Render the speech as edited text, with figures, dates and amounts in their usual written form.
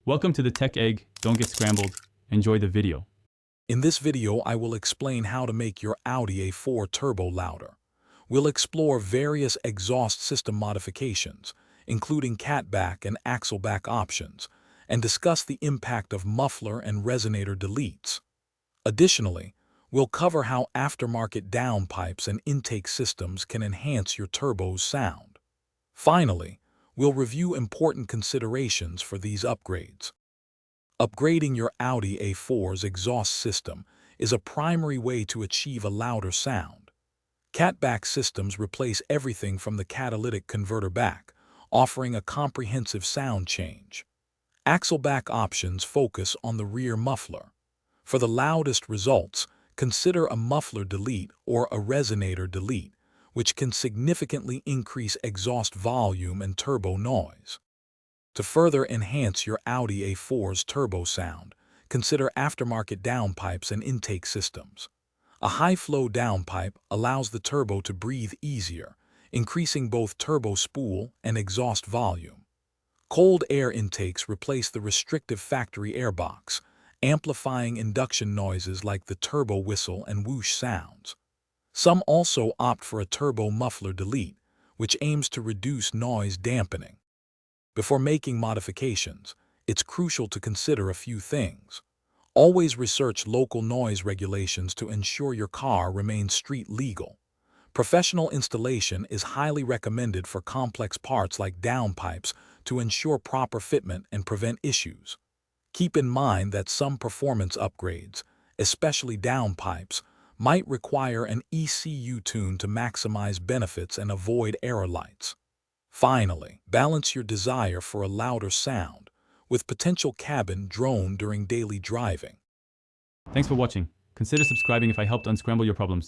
Welcome to the Tech Egg. Don't get scrambled. Enjoy the video. In this video, I will explain how to make your Audi A4 turbo louder. We'll explore various exhaust system modifications, including catback and axleback options, and discuss the impact of muffler and resonator deletes. Additionally, we'll cover how aftermarket downpipes and intake systems can enhance your turbo's sound. Finally, we'll review important considerations for these upgrades. Upgrading your Audi A4's exhaust system is a primary way to achieve a louder sound. Catback systems replace everything from the catalytic converter back, offering a comprehensive sound change. Axleback options focus on the rear muffler. For the loudest results, consider a muffler delete or a resonator delete, which can significantly increase exhaust volume and turbo noise. To further enhance your Audi A4's turbo sound, consider aftermarket downpipes and intake systems. A high-flow downpipe allows the turbo to breathe easier, increasing both turbo spool and exhaust volume. Cold air intakes replace the restrictive factory airbox, amplifying induction noises like the turbo whistle and whoosh sounds. Some also opt for a turbo muffler delete, which aims to reduce noise dampening. Before making modifications, it's crucial to consider a few things. Always research local noise regulations to ensure your car remains street legal. Professional installation is highly recommended for complex parts like downpipes to ensure proper fitment and prevent issues. Keep in mind that some performance upgrades, especially downpipes, might require an ECU tune to maximize benefits and avoid error lights. Finally, balance your desire for a louder sound with potential cabin drone during daily driving. Thanks for watching. Consider subscribing if I helped unscramble your problems.